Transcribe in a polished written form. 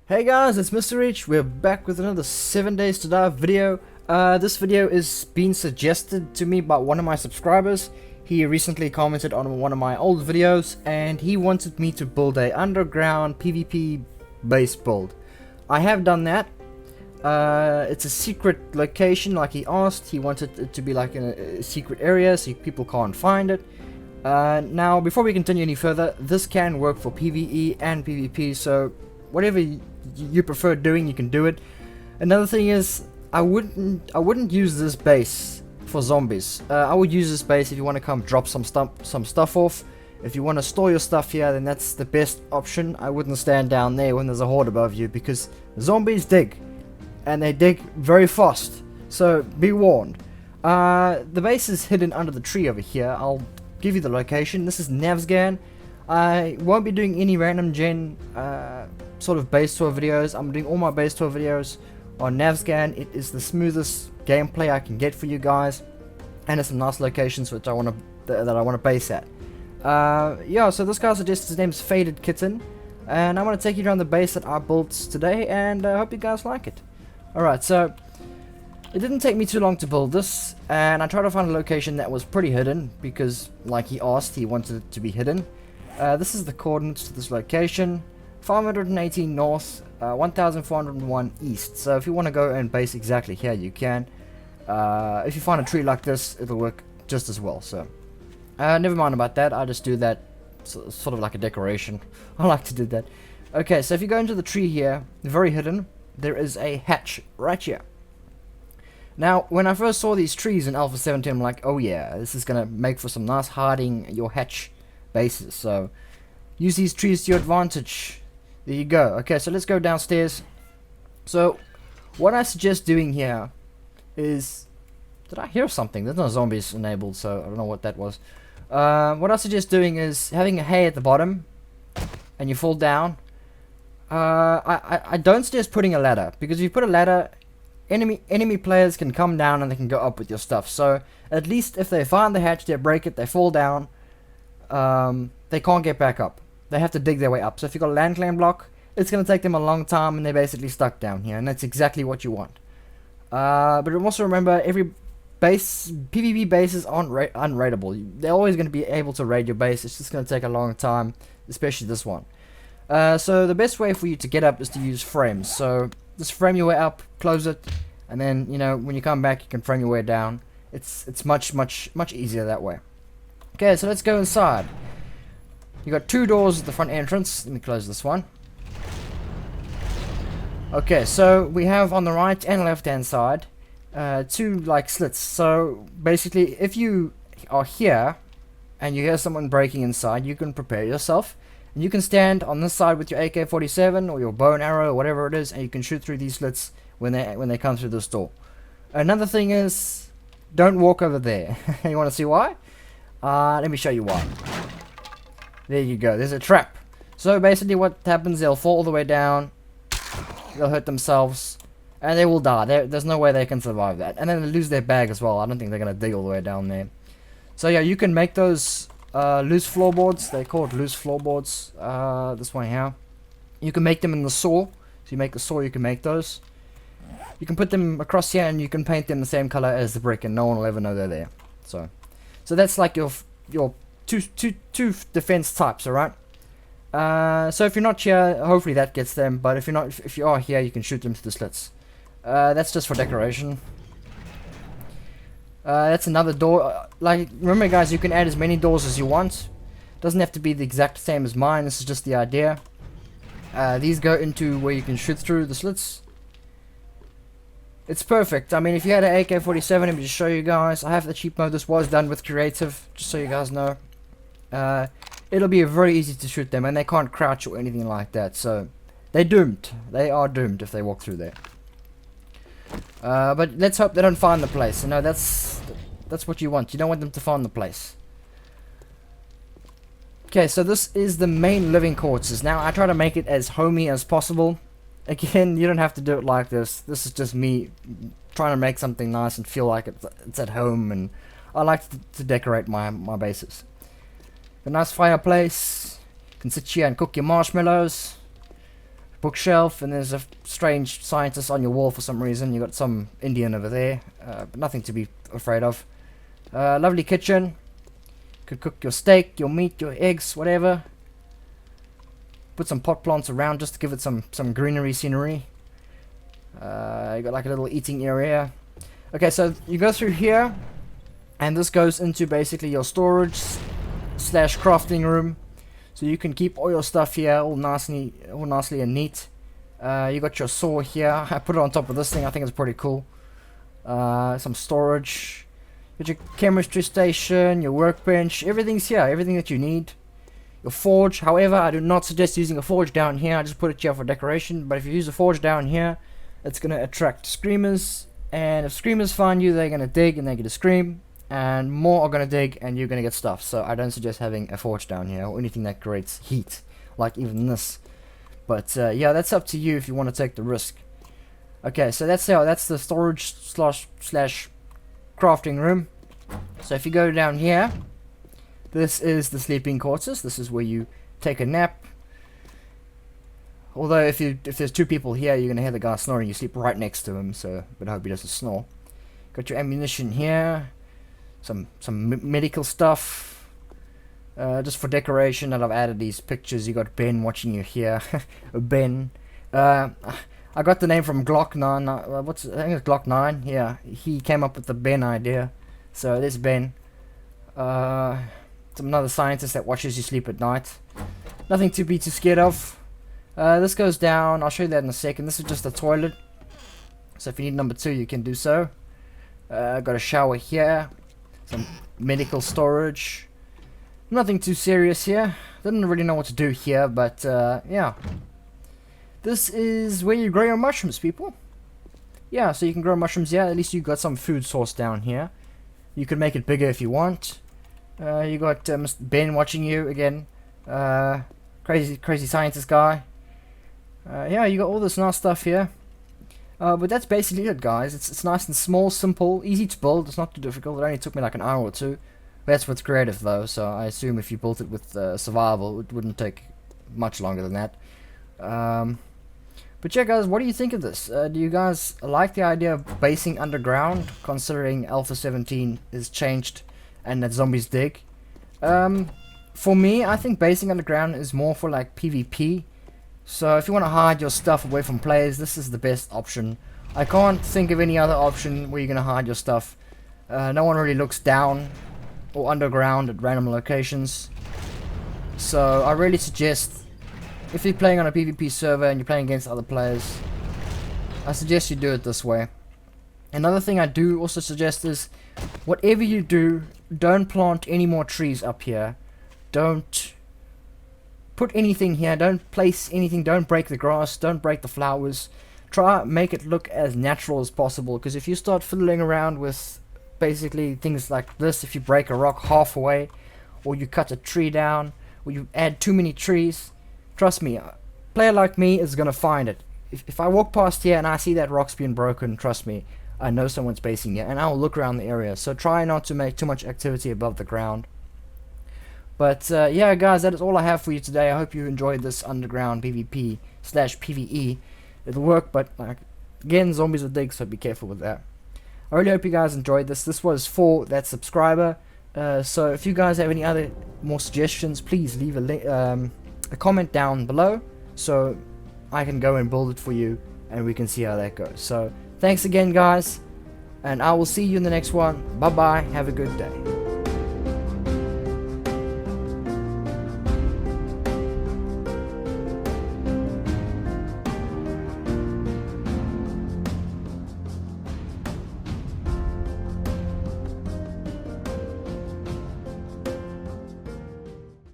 Hey guys, it's Mr. Reach. We're back with another 7 Days to Die video. This video is being suggested to me by one of my subscribers. He recently commented on one of my old videos and he wanted me to build a underground PvP base build. I have done that. It's a secret location like he asked. He wanted it to be like in a secret area so people can't find it. Now, before we continue any further, this can work for PvE and PvP, so whatever you prefer doing, you can do it. Another thing is, I wouldn't use this base for zombies. I would use this base if you want to come drop some stuff off. If you want to store your stuff here, then that's the best option. I wouldn't stand down there when there's a horde above you, because zombies dig, and they dig very fast. So be warned. The base is hidden under the tree over here. I'll give you the location. This is Navezgane. I won't be doing any random gen sort of base tour videos. I'm doing all my base tour videos on Navezgane. It is the smoothest gameplay I can get for you guys, and it's some nice locations which I want to base at. Yeah, so this guy suggests his name's Faded Kitten, and I'm going to take you around the base that I built today, and I hope you guys like it. Alright, so it didn't take me too long to build this, and I tried to find a location that was pretty hidden, because like he asked, he wanted it to be hidden. This is the coordinates to this location: 518 north, 1401 east. So if you want to go and base exactly here, you can. If you find a tree like this, it'll work just as well. So never mind about that. I just do that sort of like a decoration. I like to do that. Okay, so if you go into the tree here, very hidden, there is a hatch right here. Now, when I first saw these trees in Alpha 17, I'm like, oh yeah, this is gonna make for some nice hiding your hatch bases. So use these trees to your advantage. There you go. Okay, so let's go downstairs. So what I suggest doing here is, did I hear something? There's no zombies enabled, so I don't know what that was. What I suggest doing is having a hay at the bottom and you fall down. I don't suggest putting a ladder, because if you put a ladder, enemy players can come down and they can go up with your stuff. So at least if they find the hatch, they break it, they fall down, they can't get back up. They have to dig their way up. So if you've got a land claim block, it's going to take them a long time and they're basically stuck down here, and that's exactly what you want. But also remember, every base, PvP bases aren't unraidable. They're always going to be able to raid your base. It's just going to take a long time, especially this one. So the best way for you to get up is to use frames. So just frame your way up, close it, and then, you know, when you come back, you can frame your way down. It's much easier that way. Okay, so let's go inside. You got two doors at the front entrance. Let me close this one. Okay, so we have on the right and left hand side two like slits. So basically, if you are here and you hear someone breaking inside, you can prepare yourself. And you can stand on this side with your AK-47 or your bow and arrow or whatever it is, and you can shoot through these slits when they come through this door. Another thing is, don't walk over there. You want to see why? Let me show you why. There you go. There's a trap. So basically what happens, they'll fall all the way down, they'll hurt themselves, and they will die. There's no way they can survive that. And then they lose their bag as well. I don't think they're going to dig all the way down there. So yeah, you can make those loose floorboards. They're called loose floorboards. This one here. You can make them in the saw. So you make the saw, you can make those. You can put them across here and you can paint them the same color as the brick, and no one will ever know they're there. So that's like your two defense types, alright? So if you're not here, hopefully that gets them, but if you are here, you can shoot them through the slits. That's just for decoration. That's another door. Like, remember guys, you can add as many doors as you want. Doesn't have to be the exact same as mine, this is just the idea. These go into where you can shoot through the slits. It's perfect. I mean, if you had an AK-47, let me just show you guys. I have the cheap mode. This was done with creative, just so you guys know. It'll be very easy to shoot them, and they can't crouch or anything like that. So they're doomed. They are doomed if they walk through there. But let's hope they don't find the place. You know, that's what you want. You don't want them to find the place. Okay, so this is the main living quarters. Now I try to make it as homey as possible. Again, you don't have to do it like this. This is just me trying to make something nice and feel like it's at home, and I like to decorate my bases. A nice fireplace. You can sit here and cook your marshmallows. bookshelf, and there's a strange scientist on your wall for some reason. You got some Indian over there, but nothing to be afraid of. Lovely kitchen. Could cook your steak, your meat, your eggs, whatever. Put some pot plants around just to give it some greenery scenery. You got like a little eating area. Okay, so you go through here, and this goes into basically your storage slash crafting room. So you can keep all your stuff here, all nicely and neat. You got your saw here. I put it on top of this thing. I think it's pretty cool. Some storage. You got your chemistry station, your workbench. Everything's here. Everything that you need. Your forge. However, I do not suggest using a forge down here. I just put it here for decoration. But if you use a forge down here, it's gonna attract screamers. And if screamers find you, they're gonna dig and they're gonna scream. And more are gonna dig and you're gonna get stuff. So I don't suggest having a forge down here or anything that creates heat, like even this. But yeah, that's up to you if you want to take the risk. Okay, so that's the storage slash crafting room. So if you go down here, this is the sleeping quarters. This is where you take a nap. Although if there's two people here, you're gonna hear the guy snoring. You sleep right next to him, so but I hope he doesn't snore. Got your ammunition here. Some medical stuff, just for decoration. And I've added these pictures. You got Ben watching you here. Ben, I got the name from Glock 9. I think it's Glock 9. Yeah, he came up with the Ben idea. So there's Ben. It's another scientist that watches you sleep at night. Nothing to be too scared of. This goes down. I'll show you that in a second. This is just a toilet. So if you need number 2, you can do so. Got a shower here. Some medical storage. Nothing too serious here. Didn't really know what to do here, but yeah. This is where you grow your mushrooms, people. Yeah, so you can grow mushrooms here. At least you got some food source down here. You can make it bigger if you want. You got Mr. Ben watching you again. Crazy scientist guy. Yeah, you got all this nice stuff here. But that's basically it, guys. It's nice and small, simple, easy to build. It's not too difficult. It only took me like an hour or two. That's what's creative, though. So I assume if you built it with survival, it wouldn't take much longer than that. But yeah, guys, what do you think of this? Do you guys like the idea of basing underground, considering Alpha 17 is changed and that zombies dig? For me, I think basing underground is more for like PvP. So if you want to hide your stuff away from players, this is the best option. I can't think of any other option where you're going to hide your stuff. No one really looks down or underground at random locations. So I really suggest, if you're playing on a PvP server and you're playing against other players, I suggest you do it this way. Another thing I do also suggest is, whatever you do, don't plant any more trees up here. Don't put anything here, don't place anything, don't break the grass, don't break the flowers. Try make it look as natural as possible, because if you start fiddling around with basically things like this, if you break a rock halfway, or you cut a tree down, or you add too many trees, trust me, a player like me is gonna find it. If I walk past here and I see that rock's been broken, trust me, I know someone's basing here, and I'll look around the area. So try not to make too much activity above the ground. But yeah, guys, that is all I have for you today. I hope you enjoyed this underground PvP slash PvE. It'll work, but again, zombies will dig, so be careful with that. I really hope you guys enjoyed this. This was for that subscriber. So if you guys have any other more suggestions, please leave a comment down below, so I can go and build it for you, and we can see how that goes. So thanks again, guys, and I will see you in the next one. Bye bye. Have a good day.